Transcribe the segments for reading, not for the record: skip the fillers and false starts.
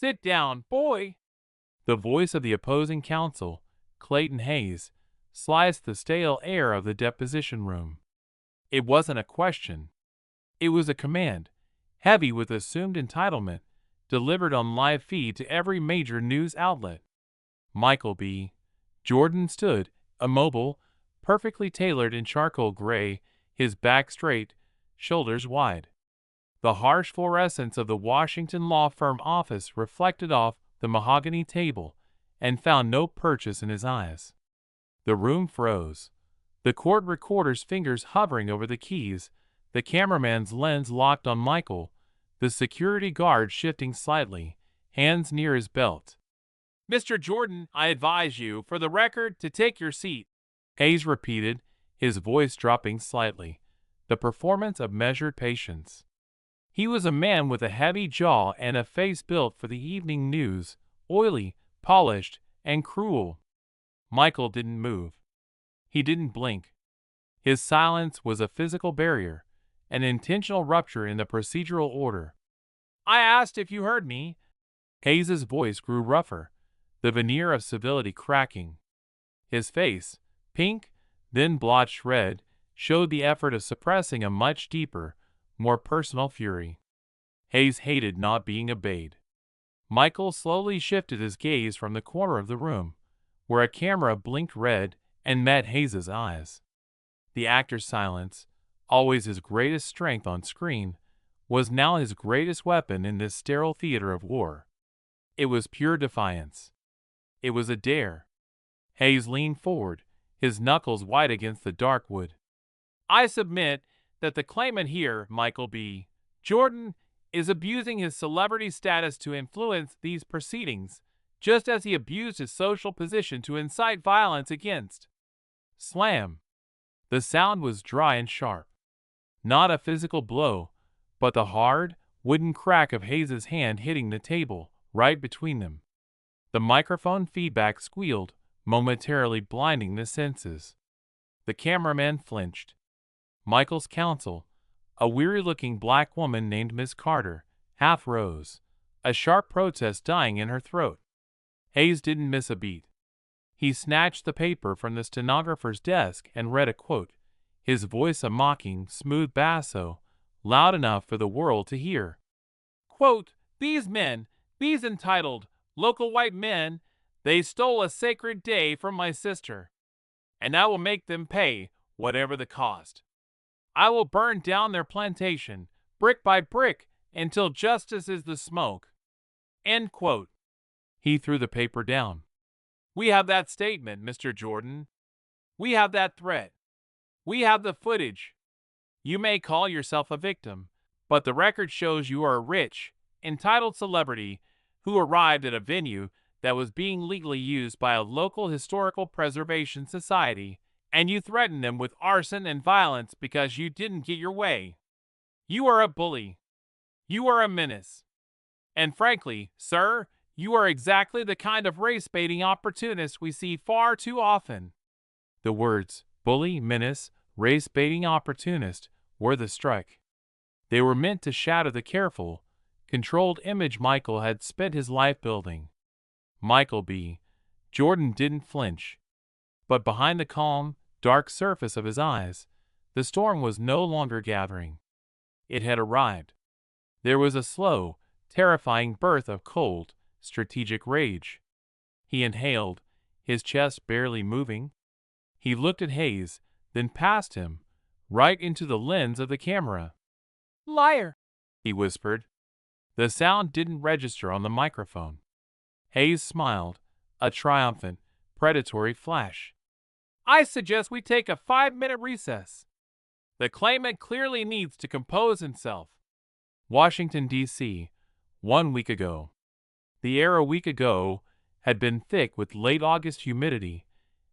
Sit down, boy. The voice of the opposing counsel, Clayton Hayes, sliced the stale air of the deposition room. It wasn't a question. It was a command, heavy with assumed entitlement, delivered on live feed to every major news outlet. Michael B. Jordan stood, immobile, perfectly tailored in charcoal gray, his back straight, shoulders wide. The harsh fluorescence of the Washington law firm office reflected off the mahogany table and found no purchase in his eyes. The room froze, the court recorder's fingers hovering over the keys, the cameraman's lens locked on Michael, the security guard shifting slightly, hands near his belt. "Mr. Jordan, I advise you, for the record, to take your seat," Hayes repeated, his voice dropping slightly, the performance of measured patience. He was a man with a heavy jaw and a face built for the evening news, oily, polished, and cruel. Michael didn't move. He didn't blink. His silence was a physical barrier, an intentional rupture in the procedural order. "I asked if you heard me." Hayes's voice grew rougher, the veneer of civility cracking. His face, pink, then blotched red, showed the effort of suppressing a much deeper, more personal fury. Hayes hated not being obeyed. Michael slowly shifted his gaze from the corner of the room, where a camera blinked red, and met Hayes's eyes. The actor's silence, always his greatest strength on screen, was now his greatest weapon in this sterile theater of war. It was pure defiance. It was a dare. Hayes leaned forward, his knuckles white against the dark wood. "I submit that the claimant here, Michael B. Jordan, is abusing his celebrity status to influence these proceedings, just as he abused his social position to incite violence against." Slam! The sound was dry and sharp. Not a physical blow, but the hard, wooden crack of Hayes's hand hitting the table, right between them. The microphone feedback squealed, momentarily blinding the senses. The cameraman flinched. Michael's counsel, a weary-looking black woman named Miss Carter, half rose, a sharp protest dying in her throat. Hayes didn't miss a beat. He snatched the paper from the stenographer's desk and read a quote, his voice a mocking, smooth basso, loud enough for the world to hear. Quote, "These men, these entitled, local white men, they stole a sacred day from my sister, and I will make them pay, whatever the cost. I will burn down their plantation, brick by brick, until justice is the smoke." End quote. He threw the paper down. "We have that statement, Mr. Jordan. We have that threat. We have the footage. You may call yourself a victim, but the record shows you are a rich, entitled celebrity who arrived at a venue that was being legally used by a local historical preservation society, and you threatened them with arson and violence because you didn't get your way. You are a bully. You are a menace. And frankly, sir, you are exactly the kind of race-baiting opportunist we see far too often." The words bully, menace, race-baiting opportunist were the strike. They were meant to shatter the careful, controlled image Michael had spent his life building. Michael B. Jordan didn't flinch. But behind the calm, dark surface of his eyes, the storm was no longer gathering. It had arrived. There was a slow, terrifying birth of cold, strategic rage. He inhaled, his chest barely moving. He looked at Hayes, then past him, right into the lens of the camera. "Liar," he whispered. The sound didn't register on the microphone. Hayes smiled, a triumphant, predatory flash. "I suggest we take a 5-minute recess. The claimant clearly needs to compose himself." Washington, D.C., 1 week ago. The air a week ago had been thick with late August humidity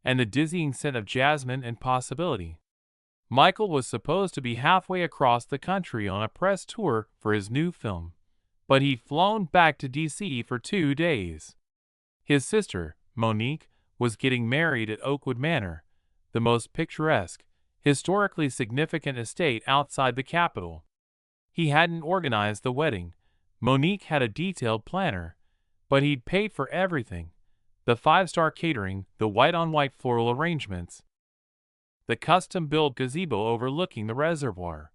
and the dizzying scent of jasmine and possibility. Michael was supposed to be halfway across the country on a press tour for his new film, but he'd flown back to D.C. for 2 days. His sister, Monique, was getting married at Oakwood Manor, the most picturesque, historically significant estate outside the capital. He hadn't organized the wedding. Monique had a detailed planner, But he'd paid for everything: the five-star catering, the white-on-white floral arrangements, the custom-built gazebo overlooking the reservoir.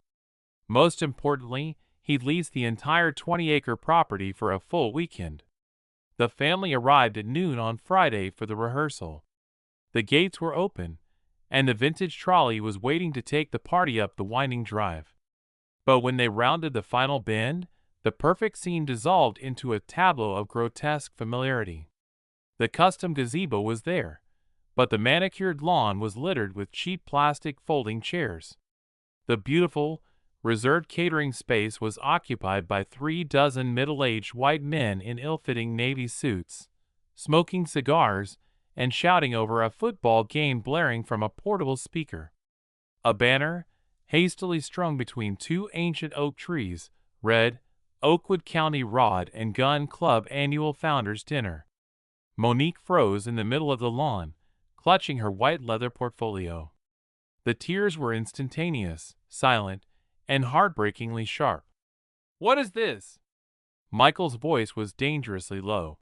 Most importantly, he'd leased the entire 20-acre property for a full weekend. The family arrived at noon on Friday for the rehearsal. The gates were open, and the vintage trolley was waiting to take the party up the winding drive. But when they rounded the final bend, the perfect scene dissolved into a tableau of grotesque familiarity. The custom gazebo was there, but the manicured lawn was littered with cheap plastic folding chairs. The beautiful, reserved catering space was occupied by 36 middle-aged white men in ill-fitting navy suits, smoking cigars and shouting over a football game blaring from a portable speaker. A banner, hastily strung between two ancient oak trees, read, "Oakwood County Rod and Gun Club Annual Founders Dinner." Monique froze in the middle of the lawn, clutching her white leather portfolio. The tears were instantaneous, silent, and heartbreakingly sharp. "What is this?" Michael's voice was dangerously low.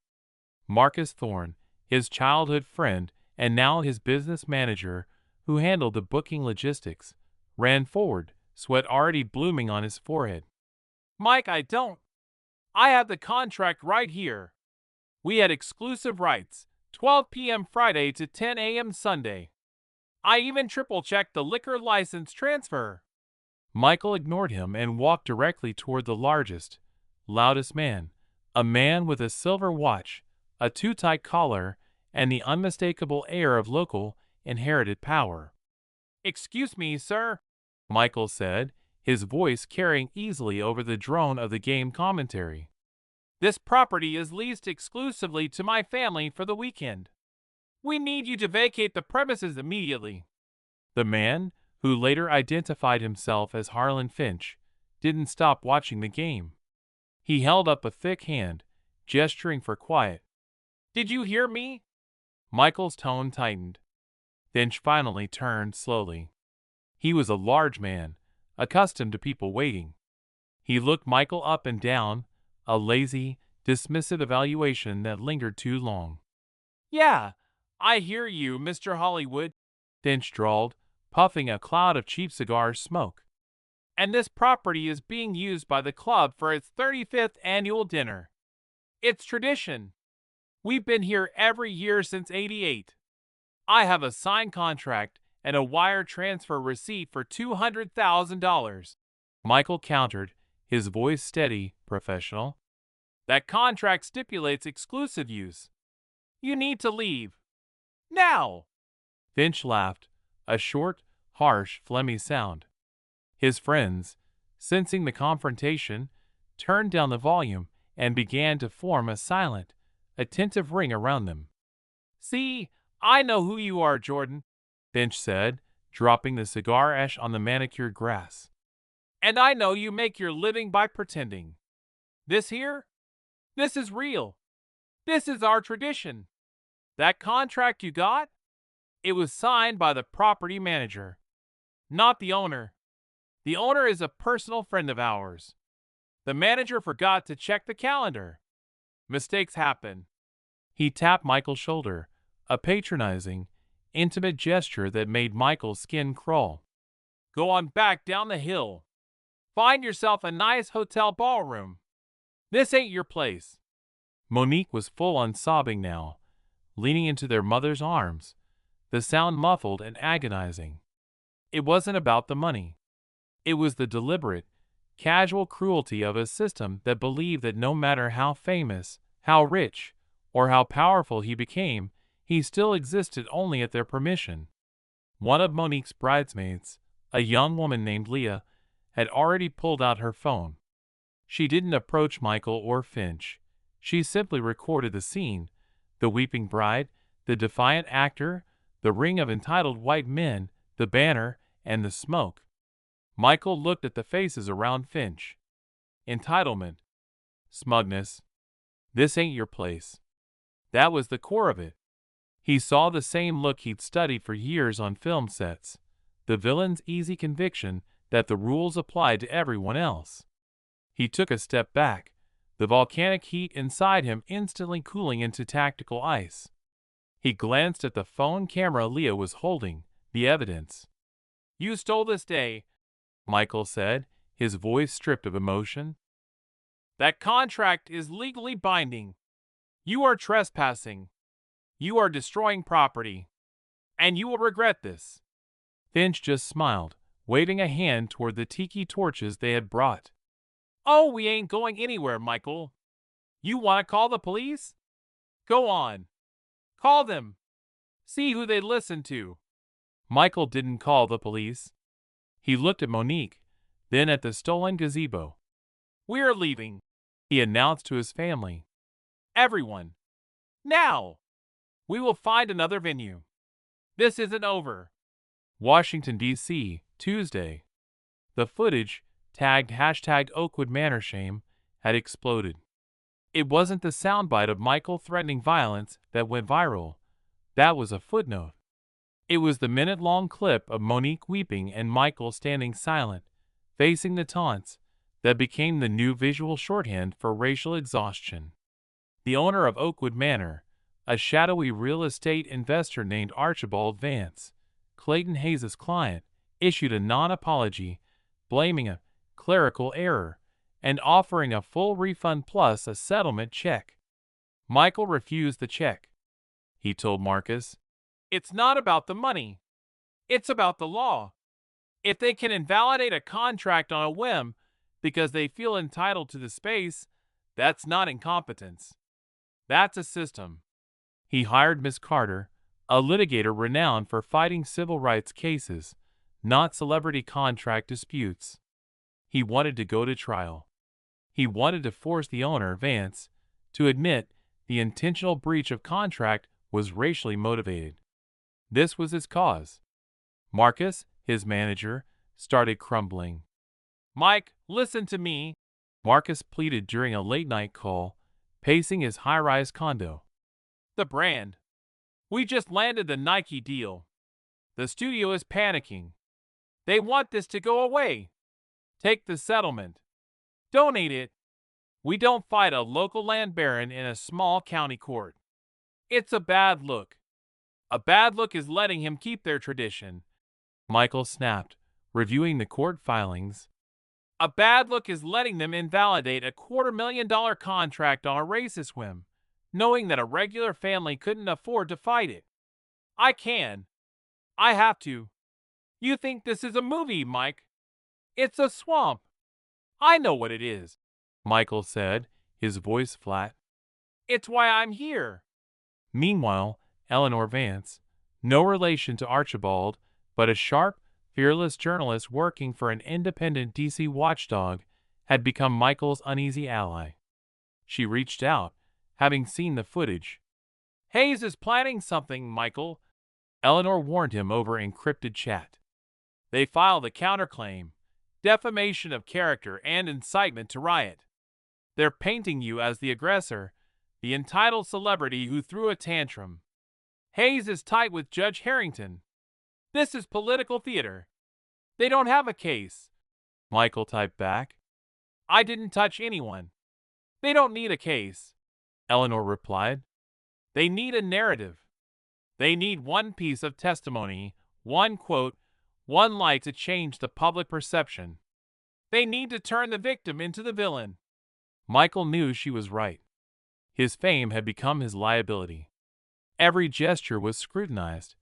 Marcus Thorne, his childhood friend and now his business manager, who handled the booking logistics, ran forward, sweat already blooming on his forehead. "Mike, I have the contract right here. We had exclusive rights, 12 p.m. Friday to 10 a.m. Sunday. I even triple-checked the liquor license transfer." Michael ignored him and walked directly toward the largest, loudest man, a man with a silver watch, a too-tight collar, and the unmistakable air of local, inherited power. "Excuse me, sir," Michael said, his voice carrying easily over the drone of the game commentary. "This property is leased exclusively to my family for the weekend. We need you to vacate the premises immediately." The man, who later identified himself as Harlan Finch, didn't stop watching the game. He held up a thick hand, gesturing for quiet. "Did you hear me?" Michael's tone tightened. Finch finally turned slowly. He was a large man, accustomed to people waiting. He looked Michael up and down, a lazy, dismissive evaluation that lingered too long. "Yeah, I hear you, Mr. Hollywood," Finch drawled, puffing a cloud of cheap cigar smoke. "And this property is being used by the club for its 35th annual dinner. It's tradition. We've been here every year since '88. I have a signed contract and a wire transfer receipt for $200,000. Michael countered, his voice steady, professional. "That contract stipulates exclusive use. You need to leave. Now!" Finch laughed, a short, harsh, phlegmy sound. His friends, sensing the confrontation, turned down the volume and began to form a silent, attentive ring around them. "See, I know who you are, Jordan," Finch said, dropping the cigar ash on the manicured grass. "And I know you make your living by pretending. This is real. This is our tradition. That contract you got? It was signed by the property manager, not the owner. The owner is a personal friend of ours. The manager forgot to check the calendar. Mistakes happen." He tapped Michael's shoulder, a patronizing, intimate gesture that made Michael's skin crawl. "Go on back down the hill. Find yourself a nice hotel ballroom. This ain't your place." Monique was full on sobbing now, leaning into their mother's arms, the sound muffled and agonizing. It wasn't about the money. It was the deliberate, casual cruelty of a system that believed that no matter how famous, how rich, or how powerful he became, he still existed only at their permission. One of Monique's bridesmaids, a young woman named Leah, had already pulled out her phone. She didn't approach Michael or Finch. She simply recorded the scene: the weeping bride, the defiant actor, the ring of entitled white men, the banner, and the smoke. Michael looked at the faces around Finch. Entitlement. Smugness. This ain't your place. That was the core of it. He saw the same look he'd studied for years on film sets, the villain's easy conviction that the rules applied to everyone else. He took a step back, the volcanic heat inside him instantly cooling into tactical ice. He glanced at the phone camera Leah was holding, the evidence. "You stole this day," Michael said, his voice stripped of emotion. "That contract is legally binding. You are trespassing. You are destroying property. And you will regret this." Finch just smiled, waving a hand toward the tiki torches they had brought. "Oh, we ain't going anywhere, Michael. You want to call the police? Go on. Call them. See who they listen to." Michael didn't call the police. He looked at Monique, then at the stolen gazebo. "We're leaving," he announced to his family. "Everyone. Now! We will find another venue. This isn't over." Washington, D.C., Tuesday. The footage, tagged #Oakwood Manor Shame, had exploded. It wasn't the soundbite of Michael threatening violence that went viral. That was a footnote. It was the minute-long clip of Monique weeping and Michael standing silent, facing the taunts, that became the new visual shorthand for racial exhaustion. The owner of Oakwood Manor, a shadowy real estate investor named Archibald Vance, Clayton Hayes' client, issued a non-apology, blaming a clerical error and offering a full refund plus a settlement check. Michael refused the check. He told Marcus, "It's not about the money. It's about the law. If they can invalidate a contract on a whim because they feel entitled to the space, that's not incompetence. That's a system." He hired Miss Carter, a litigator renowned for fighting civil rights cases, not celebrity contract disputes. He wanted to go to trial. He wanted to force the owner, Vance, to admit the intentional breach of contract was racially motivated. This was his cause. Marcus, his manager, started crumbling. "Mike, listen to me," Marcus pleaded during a late-night call, pacing his high-rise condo. "The brand. We just landed the Nike deal. The studio is panicking. They want this to go away. Take the settlement. Donate it. We don't fight a local land baron in a small county court. It's a bad look. A bad look is letting him keep their tradition." Michael snapped, reviewing the court filings. "A bad look is letting them invalidate a $250,000 contract on a racist whim, knowing that a regular family couldn't afford to fight it. I can. I have to. You think this is a movie, Mike? It's a swamp. I know what it is," Michael said, his voice flat. "It's why I'm here." Meanwhile, Eleanor Vance, no relation to Archibald, but a sharp, fearless journalist working for an independent DC watchdog, had become Michael's uneasy ally. She reached out, having seen the footage. "Hayes is planning something, Michael," Eleanor warned him over encrypted chat. "They filed a counterclaim, defamation of character and incitement to riot. They're painting you as the aggressor, the entitled celebrity who threw a tantrum. Hayes is tight with Judge Harrington. This is political theater. They don't have a case." Michael typed back. "I didn't touch anyone. They don't need a case," Eleanor replied. "They need a narrative. They need one piece of testimony, one quote, one lie to change the public perception. They need to turn the victim into the villain." Michael knew she was right. His fame had become his liability. Every gesture was scrutinized.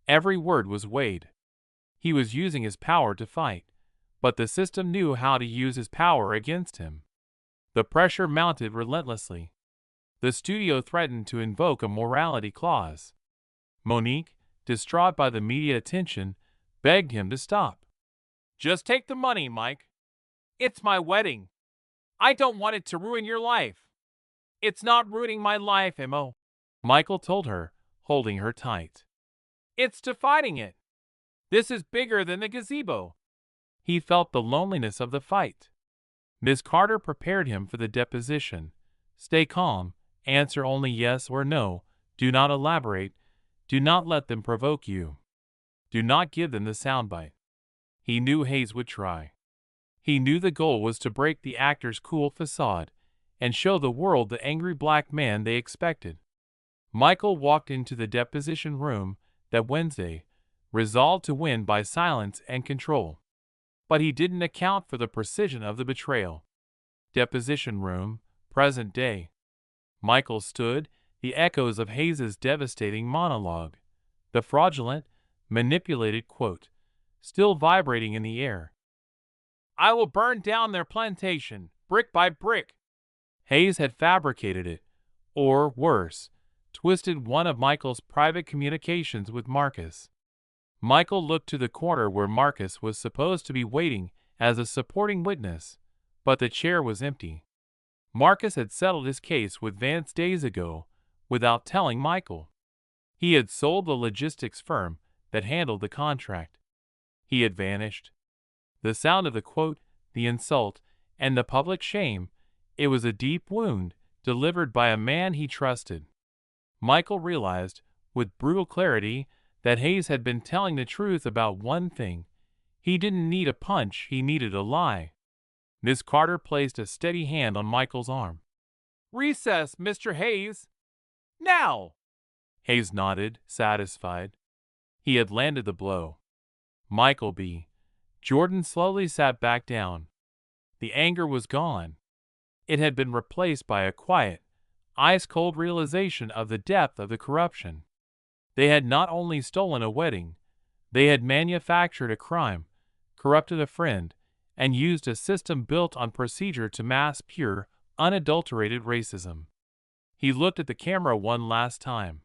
Every word was weighed. He was using his power to fight, but the system knew how to use his power against him. The pressure mounted relentlessly. The studio threatened to invoke a morality clause. Monique, distraught by the media attention, begged him to stop. "Just take the money, Mike. It's my wedding. I don't want it to ruin your life." "It's not ruining my life, Mo," Michael told her, holding her tight. "It's defining it. This is bigger than the gazebo." He felt the loneliness of the fight. Miss Carter prepared him for the deposition. "Stay calm, answer only yes or no, do not elaborate, do not let them provoke you. Do not give them the soundbite." He knew Hayes would try. He knew the goal was to break the actor's cool facade and show the world the angry black man they expected. Michael walked into the deposition room that Wednesday, resolved to win by silence and control. But he didn't account for the precision of the betrayal. Deposition room, present day. Michael stood, the echoes of Hayes's devastating monologue, the fraudulent, manipulated quote, still vibrating in the air. "I will burn down their plantation, brick by brick." Hayes had fabricated it, or, worse, twisted one of Michael's private communications with Marcus. Michael looked to the corner where Marcus was supposed to be waiting as a supporting witness, but the chair was empty. Marcus had settled his case with Vance days ago without telling Michael. He had sold the logistics firm that handled the contract. He had vanished. The sound of the quote, the insult, and the public shame, it was a deep wound delivered by a man he trusted. Michael realized, with brutal clarity, that Hayes had been telling the truth about one thing. He didn't need a punch, he needed a lie. Miss Carter placed a steady hand on Michael's arm. "Recess, Mr. Hayes! Now!" Hayes nodded, satisfied. He had landed the blow. Michael B. Jordan slowly sat back down. The anger was gone. It had been replaced by a quiet, ice-cold realization of the depth of the corruption. They had not only stolen a wedding, they had manufactured a crime, corrupted a friend, and used a system built on procedure to mask pure, unadulterated racism. He looked at the camera one last time.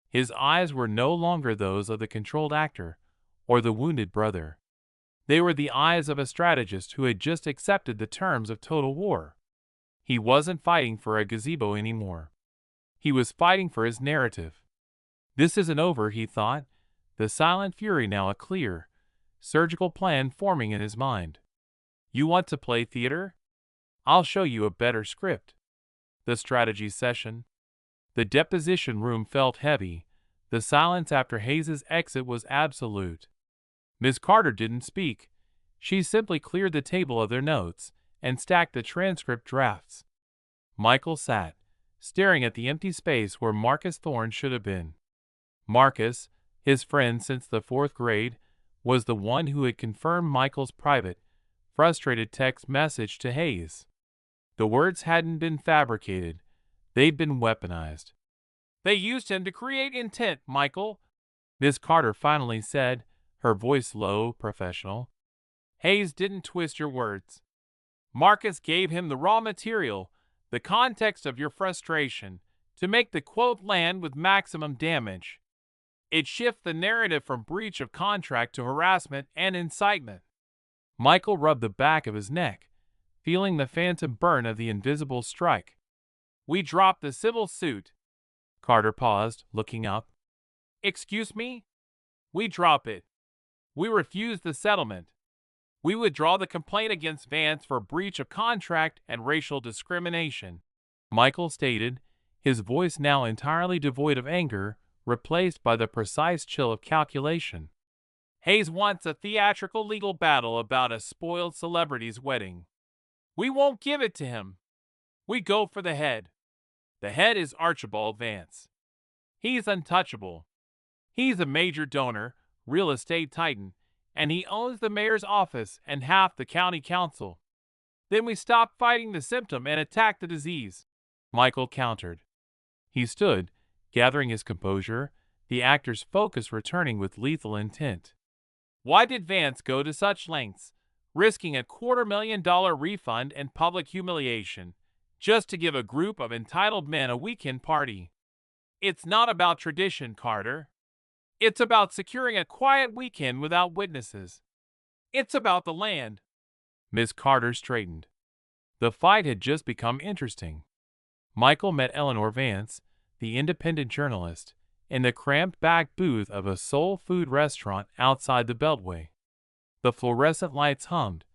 His eyes were no longer those of the controlled actor or the wounded brother. They were the eyes of a strategist who had just accepted the terms of total war. He wasn't fighting for a gazebo anymore. He was fighting for his narrative. This isn't over, he thought, the silent fury now a clear, surgical plan forming in his mind. You want to play theater? I'll show you a better script. The strategy session. The deposition room felt heavy. The silence after Hayes's exit was absolute. Miss Carter didn't speak. She simply cleared the table of their notes and stacked the transcript drafts. Michael sat, staring at the empty space where Marcus Thorne should have been. Marcus, his friend since the 4th grade, was the one who had confirmed Michael's private, frustrated text message to Hayes. The words hadn't been fabricated. They'd been weaponized. "They used him to create intent, Michael," Miss Carter finally said, her voice low, professional. "Hayes didn't twist your words. Marcus gave him the raw material, the context of your frustration, to make the quote land with maximum damage. It shifted the narrative from breach of contract to harassment and incitement." Michael rubbed the back of his neck, feeling the phantom burn of the invisible strike. "We dropped the civil suit." Carter paused, looking up. "Excuse me? We drop it. We refuse the settlement. We withdraw the complaint against Vance for breach of contract and racial discrimination," Michael stated, his voice now entirely devoid of anger, replaced by the precise chill of calculation. "Hayes wants a theatrical legal battle about a spoiled celebrity's wedding. We won't give it to him. We go for the head. The head is Archibald Vance. He's untouchable. He's a major donor, real estate titan, and he owns the mayor's office and half the county council. Then we stop fighting the symptom and attack the disease," Michael countered. He stood, gathering his composure, the actor's focus returning with lethal intent. "Why did Vance go to such lengths, risking a $250,000 refund and public humiliation, just to give a group of entitled men a weekend party? It's not about tradition, Carter. It's about securing a quiet weekend without witnesses. It's about the land." Miss Carter straightened. The fight had just become interesting. Michael met Eleanor Vance, the independent journalist, in the cramped back booth of a soul food restaurant outside the Beltway. The fluorescent lights hummed,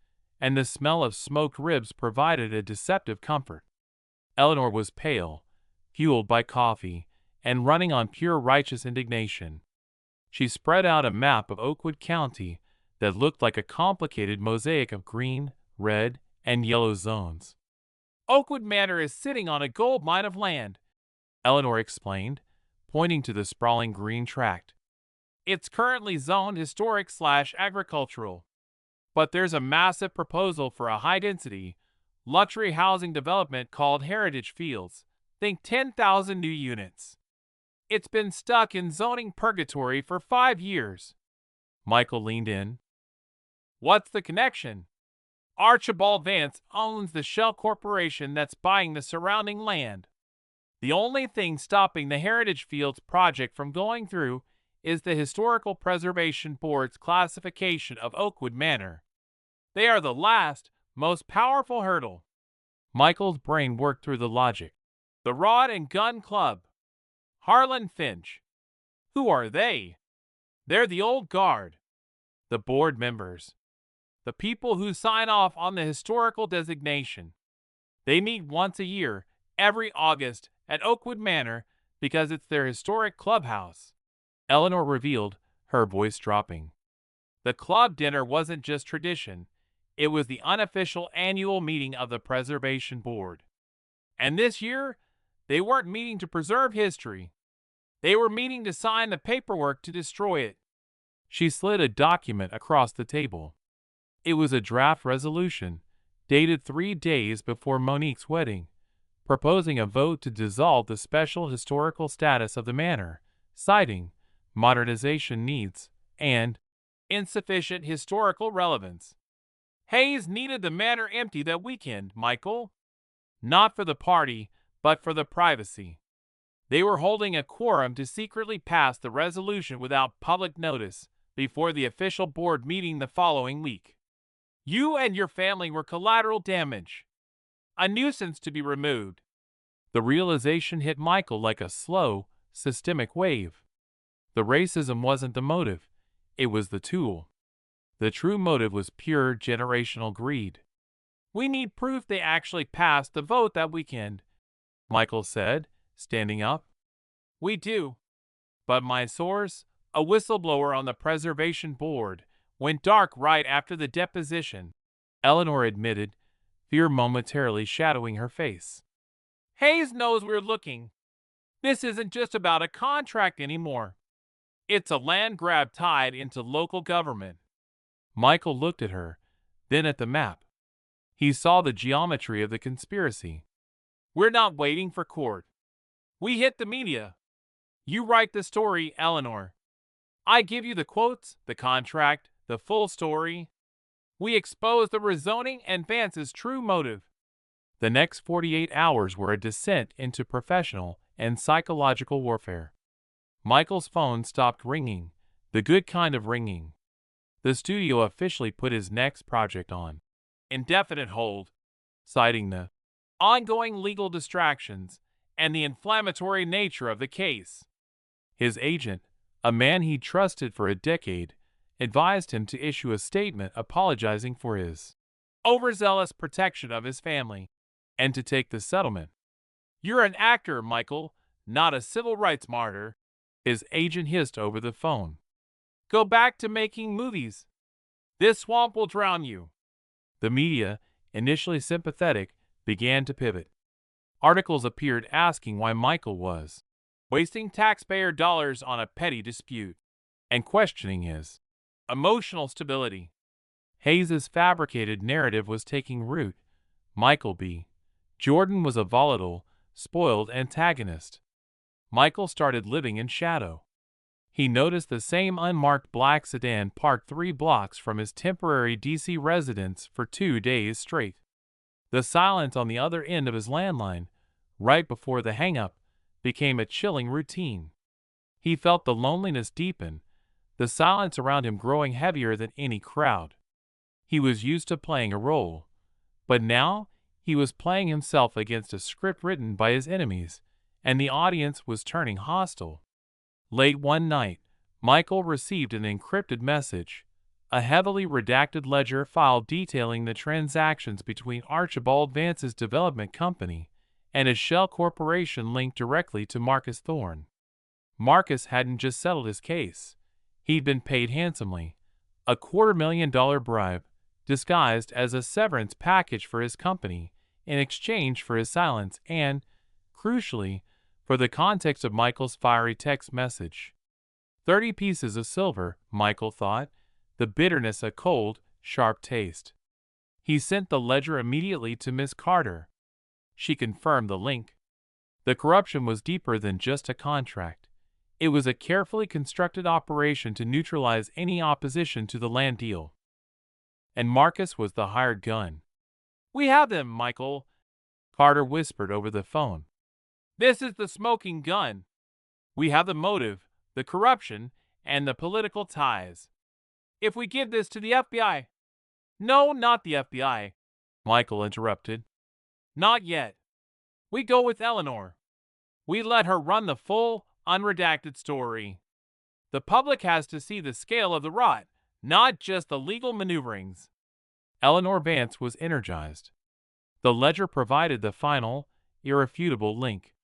and the smell of smoked ribs provided a deceptive comfort. Eleanor was pale, fueled by coffee, and running on pure righteous indignation. She spread out a map of Oakwood County that looked like a complicated mosaic of green, red, and yellow zones. Oakwood Manor is sitting on a gold mine of land, Eleanor explained, pointing to the sprawling green tract. It's currently zoned historic/agricultural, but there's a massive proposal for a high-density, luxury housing development called Heritage Fields. Think 10,000 new units. It's been stuck in zoning purgatory for 5 years. Michael leaned in. What's the connection? Archibald Vance owns the shell corporation that's buying the surrounding land. The only thing stopping the Heritage Fields project from going through is the Historical Preservation Board's classification of Oakwood Manor. They are the last, most powerful hurdle. Michael's brain worked through the logic. The Rod and Gun Club. Harlan Finch. Who are they? They're the old guard. The board members. The people who sign off on the historical designation. They meet once a year, every August, at Oakwood Manor because it's their historic clubhouse. Eleanor revealed, her voice dropping. The club dinner wasn't just tradition. It was the unofficial annual meeting of the Preservation Board. And this year, they weren't meeting to preserve history. They were meeting to sign the paperwork to destroy it. She slid a document across the table. It was a draft resolution, dated 3 days before Monique's wedding, proposing a vote to dissolve the special historical status of the manor, citing modernization needs and insufficient historical relevance. Hayes needed the manor empty that weekend, Michael. Not for the party, but for the privacy. They were holding a quorum to secretly pass the resolution without public notice before the official board meeting the following week. You and your family were collateral damage. A nuisance to be removed. The realization hit Michael like a slow, systemic wave. The racism wasn't the motive, it was the tool. The true motive was pure generational greed. We need proof they actually passed the vote that weekend, Michael said, standing up. We do. But my source, a whistleblower on the Preservation Board, went dark right after the deposition, Eleanor admitted, fear momentarily shadowing her face. Hayes knows we're looking. This isn't just about a contract anymore. It's a land grab tied into local government. Michael looked at her, then at the map. He saw the geometry of the conspiracy. We're not waiting for court. We hit the media. You write the story, Eleanor. I give you the quotes, the contract, the full story. We expose the rezoning and Vance's true motive. The next 48 hours were a descent into professional and psychological warfare. Michael's phone stopped ringing, the good kind of ringing. The studio officially put his next project on indefinite hold, citing the ongoing legal distractions and the inflammatory nature of the case. His agent, a man he trusted for a decade, advised him to issue a statement apologizing for his overzealous protection of his family and to take the settlement. You're an actor, Michael, not a civil rights martyr, his agent hissed over the phone. Go back to making movies. This swamp will drown you. The media, initially sympathetic, began to pivot. Articles appeared asking why Michael was wasting taxpayer dollars on a petty dispute and questioning his emotional stability. Hayes's fabricated narrative was taking root. Michael B. Jordan was a volatile, spoiled antagonist. Michael started living in shadow. He noticed the same unmarked black sedan parked 3 blocks from his temporary D.C. residence for 2 days straight. The silence on the other end of his landline, right before the hang-up, became a chilling routine. He felt the loneliness deepen, the silence around him growing heavier than any crowd. He was used to playing a role, but now he was playing himself against a script written by his enemies, and the audience was turning hostile. Late one night, Michael received an encrypted message, a heavily redacted ledger file detailing the transactions between Archibald Vance's development company and a shell corporation linked directly to Marcus Thorne. Marcus hadn't just settled his case. He'd been paid handsomely, a $250,000 bribe, disguised as a severance package for his company, in exchange for his silence and, crucially, for the context of Michael's fiery text message. 30 pieces of silver, Michael thought, the bitterness a cold, sharp taste. He sent the ledger immediately to Miss Carter. She confirmed the link. The corruption was deeper than just a contract. It was a carefully constructed operation to neutralize any opposition to the land deal. And Marcus was the hired gun. "We have them, Michael," Carter whispered over the phone. "This is the smoking gun. We have the motive, the corruption, and the political ties. If we give this to the FBI—" "No, not the FBI," Michael interrupted. "Not yet. We go with Eleanor. We let her run the full, unredacted story. The public has to see the scale of the rot, not just the legal maneuverings." Eleanor Vance was energized. The ledger provided the final, irrefutable link.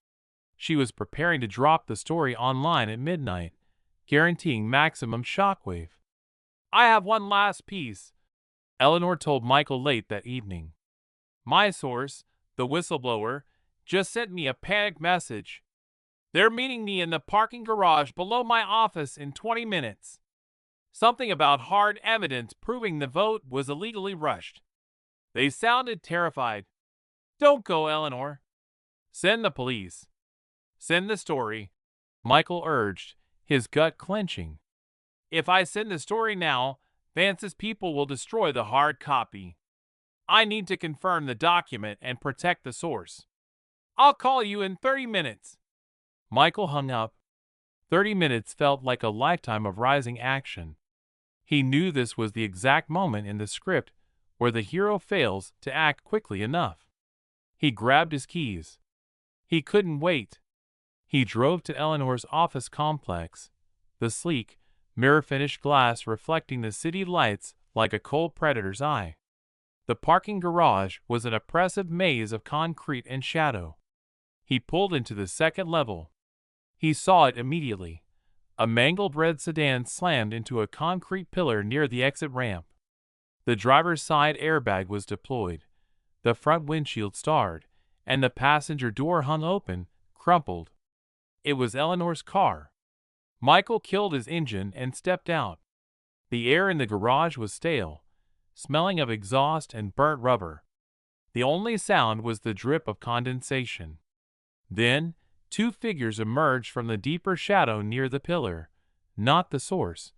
She was preparing to drop the story online at midnight, guaranteeing maximum shockwave. "I have one last piece," Eleanor told Michael late that evening. "My source, the whistleblower, just sent me a panicked message. They're meeting me in the parking garage below my office in 20 minutes. Something about hard evidence proving the vote was illegally rushed. They sounded terrified. Don't go, Eleanor. Send the police. Send the story," Michael urged, his gut clenching. "If I send the story now, Vance's people will destroy the hard copy. I need to confirm the document and protect the source. I'll call you in 30 minutes. Michael hung up. 30 minutes felt like a lifetime of rising action. He knew this was the exact moment in the script where the hero fails to act quickly enough. He grabbed his keys. He couldn't wait. He drove to Eleanor's office complex, the sleek, mirror-finished glass reflecting the city lights like a cold predator's eye. The parking garage was an oppressive maze of concrete and shadow. He pulled into the second level. He saw it immediately. A mangled red sedan slammed into a concrete pillar near the exit ramp. The driver's side airbag was deployed. The front windshield starred, and the passenger door hung open, crumpled. It was Eleanor's car. Michael killed his engine and stepped out. The air in the garage was stale, smelling of exhaust and burnt rubber. The only sound was the drip of condensation. Then, two figures emerged from the deeper shadow near the pillar. Not the source,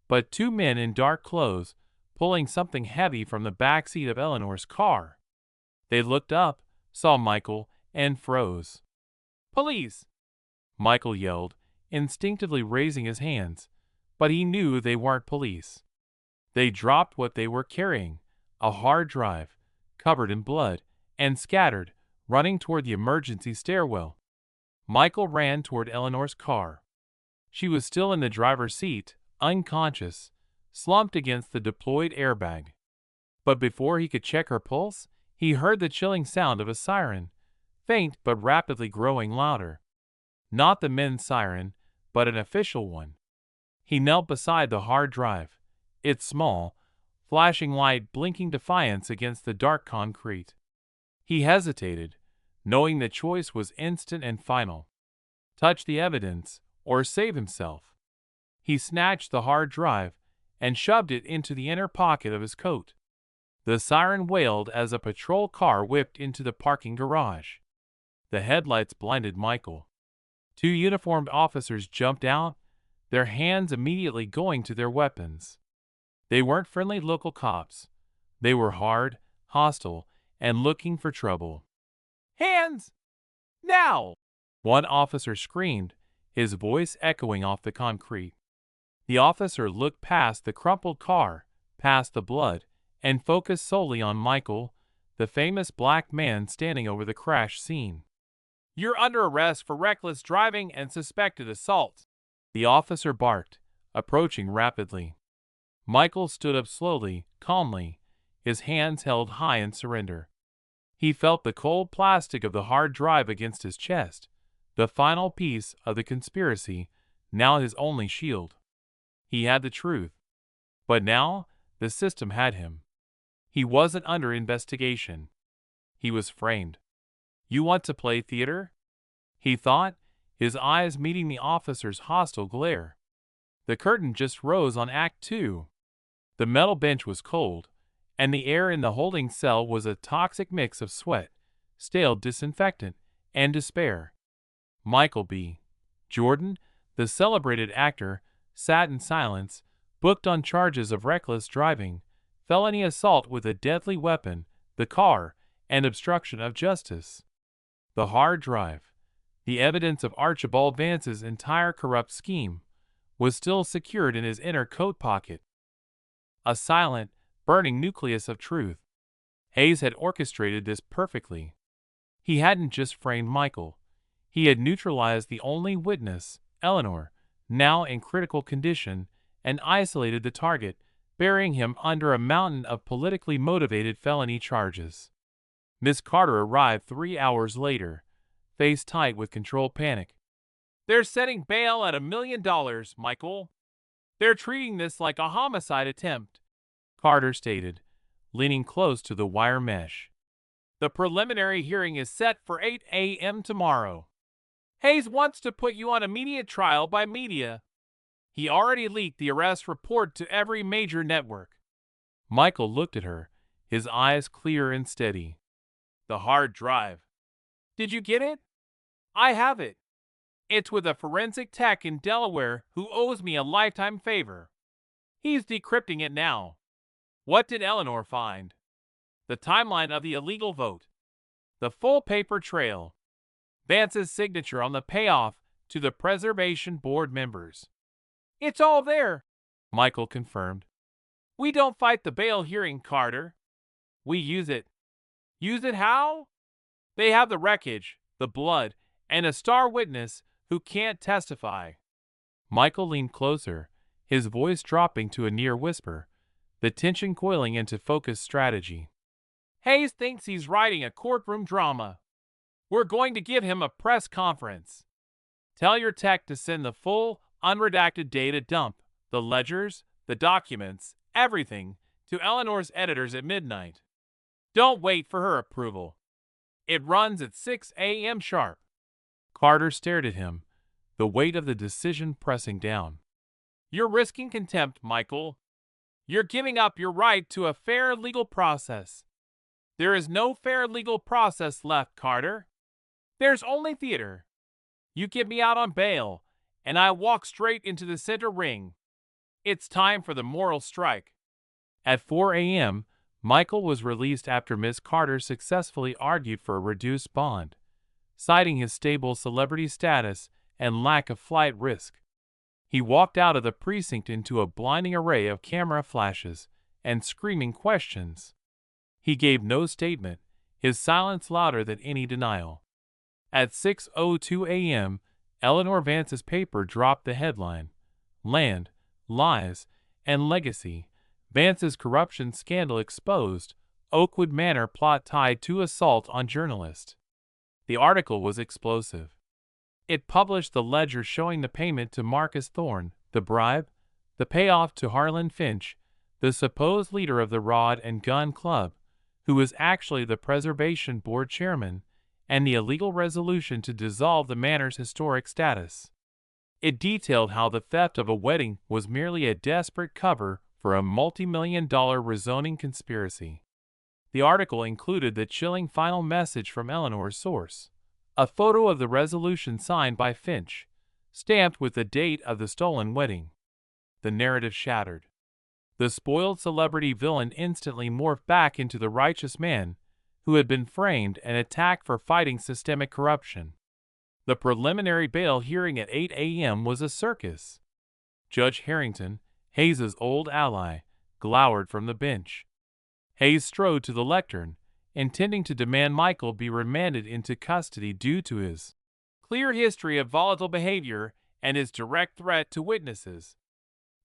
but two men in dark clothes, pulling something heavy from the back seat of Eleanor's car. They looked up, saw Michael, and froze. "Police!" Michael yelled, instinctively raising his hands, but he knew they weren't police. They dropped what they were carrying, a hard drive, covered in blood, and scattered, running toward the emergency stairwell. Michael ran toward Eleanor's car. She was still in the driver's seat, unconscious, slumped against the deployed airbag. But before he could check her pulse, he heard the chilling sound of a siren, faint but rapidly growing louder. Not the men's siren, but an official one. He knelt beside the hard drive, its small, flashing light blinking defiance against the dark concrete. He hesitated, knowing the choice was instant and final. Touch the evidence, or save himself. He snatched the hard drive and shoved it into the inner pocket of his coat. The siren wailed as a patrol car whipped into the parking garage. The headlights blinded Michael. Two uniformed officers jumped out, their hands immediately going to their weapons. They weren't friendly local cops. They were hard, hostile, and looking for trouble. "Hands! Now!" One officer screamed, his voice echoing off the concrete. The officer looked past the crumpled car, past the blood, and focused solely on Michael, the famous black man standing over the crash scene. "You're under arrest for reckless driving and suspected assault," the officer barked, approaching rapidly. Michael stood up slowly, calmly, his hands held high in surrender. He felt the cold plastic of the hard drive against his chest, the final piece of the conspiracy, now his only shield. He had the truth. But now, the system had him. He wasn't under investigation. He was framed. You want to play theater? He thought, his eyes meeting the officer's hostile glare. The curtain just rose on Act Two. The metal bench was cold, and the air in the holding cell was a toxic mix of sweat, stale disinfectant, and despair. Michael B. Jordan, the celebrated actor, sat in silence, booked on charges of reckless driving, felony assault with a deadly weapon, the car, and obstruction of justice. The hard drive, the evidence of Archibald Vance's entire corrupt scheme, was still secured in his inner coat pocket. A silent, burning nucleus of truth. Hayes had orchestrated this perfectly. He hadn't just framed Michael. He had neutralized the only witness, Eleanor, now in critical condition, and isolated the target, burying him under a mountain of politically motivated felony charges. Miss Carter arrived 3 hours later, face tight with controlled panic. They're setting bail at $1 million, Michael. They're treating this like a homicide attempt, Carter stated, leaning close to the wire mesh. The preliminary hearing is set for 8 a.m. tomorrow. Hayes wants to put you on immediate trial by media. He already leaked the arrest report to every major network. Michael looked at her, his eyes clear and steady. The hard drive. Did you get it? I have it. It's with a forensic tech in Delaware who owes me a lifetime favor. He's decrypting it now. What did Eleanor find? The timeline of the illegal vote. The full paper trail. Vance's signature on the payoff to the Preservation Board members. It's all there, Michael confirmed. We don't fight the bail hearing, Carter. We use it. Use it how? They have the wreckage, the blood, and a star witness who can't testify. Michael leaned closer, his voice dropping to a near whisper, the tension coiling into focused strategy. Hayes thinks he's writing a courtroom drama. We're going to give him a press conference. Tell your tech to send the full, unredacted data dump, the ledgers, the documents, everything, to Eleanor's editors at midnight. Don't wait for her approval. It runs at 6 a.m. sharp. Carter stared at him, the weight of the decision pressing down. You're risking contempt, Michael. You're giving up your right to a fair legal process. There is no fair legal process left, Carter. There's only theater. You get me out on bail, and I walk straight into the center ring. It's time for the moral strike. At 4 a.m., Michael was released after Miss Carter successfully argued for a reduced bond, citing his stable celebrity status and lack of flight risk. He walked out of the precinct into a blinding array of camera flashes and screaming questions. He gave no statement, his silence louder than any denial. At 6:02 a.m., Eleanor Vance's paper dropped the headline, Land, Lies, and Legacy, Vance's corruption scandal exposed, Oakwood Manor plot tied to assault on journalist. The article was explosive. It published the ledger showing the payment to Marcus Thorne, the bribe, the payoff to Harlan Finch, the supposed leader of the Rod and Gun Club, who was actually the Preservation Board chairman, and the illegal resolution to dissolve the manor's historic status. It detailed how the theft of a wedding was merely a desperate cover for a multi-million-dollar rezoning conspiracy. The article included the chilling final message from Eleanor's source, a photo of the resolution signed by Finch, stamped with the date of the stolen wedding. The narrative shattered. The spoiled celebrity villain instantly morphed back into the righteous man who had been framed and attacked for fighting systemic corruption. The preliminary bail hearing at 8 a.m. was a circus. Judge Harrington, Hayes's old ally, glowered from the bench. Hayes strode to the lectern, intending to demand Michael be remanded into custody due to his clear history of volatile behavior and his direct threat to witnesses.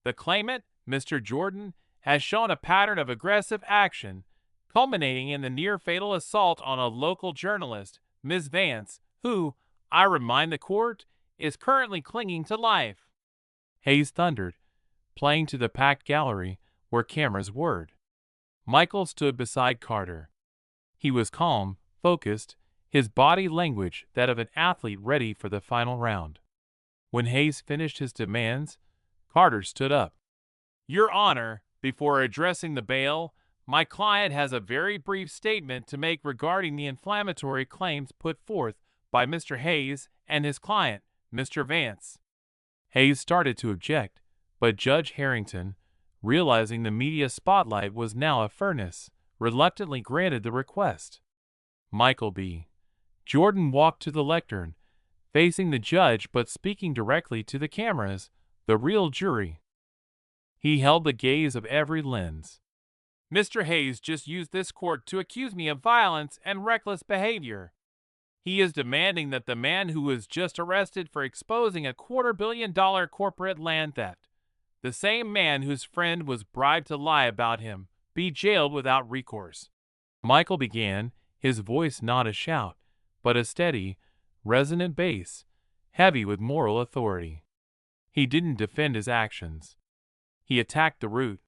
The claimant, Mr. Jordan, has shown a pattern of aggressive action, culminating in the near-fatal assault on a local journalist, Ms. Vance, who, I remind the court, is currently clinging to life. Hayes thundered, playing to the packed gallery where cameras whirred. Michael stood beside Carter. He was calm, focused, his body language that of an athlete ready for the final round. When Hayes finished his demands, Carter stood up. "Your Honor, before addressing the bail, my client has a very brief statement to make regarding the inflammatory claims put forth by Mr. Hayes and his client, Mr. Vance." Hayes started to object, but Judge Harrington, realizing the media spotlight was now a furnace, reluctantly granted the request. Michael B. Jordan walked to the lectern, facing the judge but speaking directly to the cameras, the real jury. He held the gaze of every lens. "Mr. Hayes just used this court to accuse me of violence and reckless behavior. He is demanding that the man who was just arrested for exposing a $250 million corporate land theft, the same man whose friend was bribed to lie about him, be jailed without recourse." Michael began, his voice not a shout, but a steady, resonant bass, heavy with moral authority. He didn't defend his actions. He attacked the root.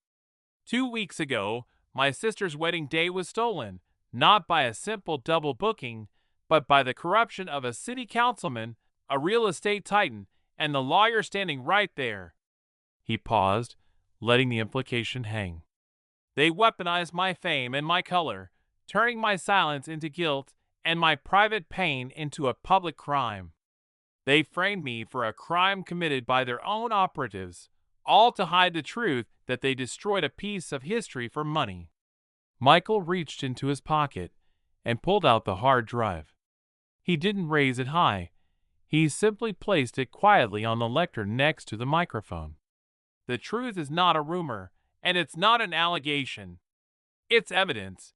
"2 weeks ago, my sister's wedding day was stolen, not by a simple double booking, but by the corruption of a city councilman, a real estate titan, and the lawyer standing right there." He paused, letting the implication hang. "They weaponized my fame and my color, turning my silence into guilt and my private pain into a public crime. They framed me for a crime committed by their own operatives, all to hide the truth that they destroyed a piece of history for money." Michael reached into his pocket and pulled out the hard drive. He didn't raise it high. He simply placed it quietly on the lectern next to the microphone. "The truth is not a rumor, and it's not an allegation. It's evidence,"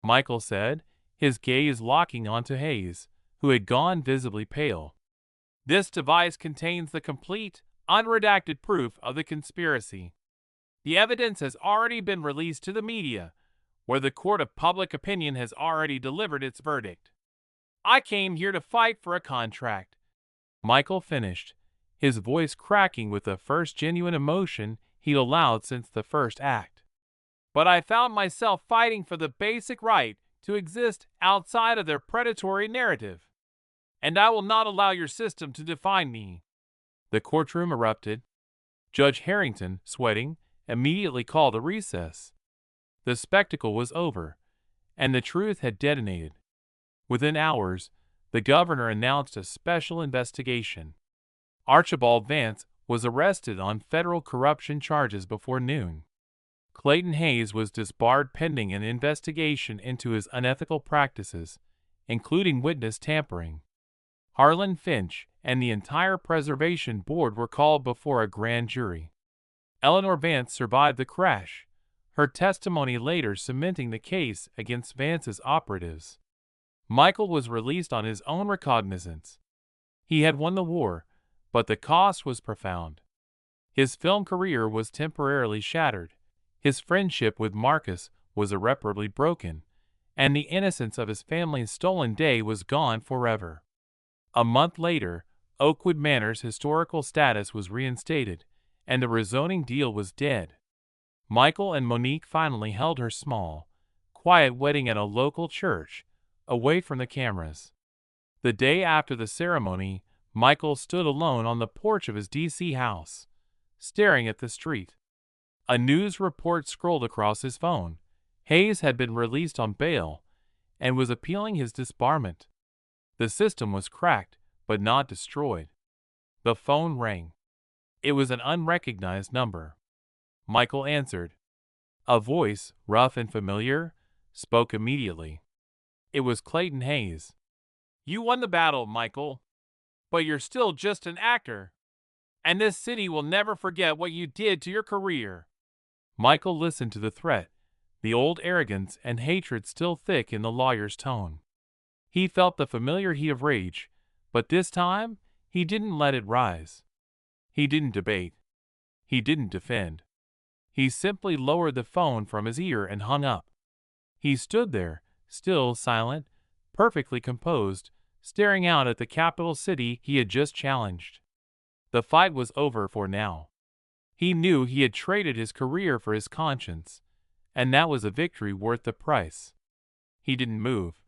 Michael said, his gaze locking onto Hayes, who had gone visibly pale. "This device contains the complete, unredacted proof of the conspiracy. The evidence has already been released to the media, where the court of public opinion has already delivered its verdict. I came here to fight for a contract," Michael finished, his voice cracking with the first genuine emotion he'd allowed since the first act. "But I found myself fighting for the basic right to exist outside of their predatory narrative. And I will not allow your system to define me." The courtroom erupted. Judge Harrington, sweating, immediately called a recess. The spectacle was over, and the truth had detonated. Within hours, the governor announced a special investigation. Archibald Vance was arrested on federal corruption charges before noon. Clayton Hayes was disbarred pending an investigation into his unethical practices, including witness tampering. Harlan Finch and the entire preservation board were called before a grand jury. Eleanor Vance survived the crash, her testimony later cementing the case against Vance's operatives. Michael was released on his own recognizance. He had won the war, but the cost was profound. His film career was temporarily shattered, his friendship with Marcus was irreparably broken, and the innocence of his family's stolen day was gone forever. A month later, Oakwood Manor's historical status was reinstated, and the rezoning deal was dead. Michael and Monique finally held her small, quiet wedding at a local church, away from the cameras. The day after the ceremony, Michael stood alone on the porch of his D.C. house, staring at the street. A news report scrolled across his phone. Hayes had been released on bail and was appealing his disbarment. The system was cracked, but not destroyed. The phone rang. It was an unrecognized number. Michael answered. A voice, rough and familiar, spoke immediately. It was Clayton Hayes. "You won the battle, Michael, but you're still just an actor, and this city will never forget what you did to your career." Michael listened to the threat, the old arrogance and hatred still thick in the lawyer's tone. He felt the familiar heat of rage, but this time he didn't let it rise. He didn't debate. He didn't defend. He simply lowered the phone from his ear and hung up. He stood there, still silent, perfectly composed, staring out at the capital city he had just challenged. The fight was over for now. He knew he had traded his career for his conscience, and that was a victory worth the price. He didn't move.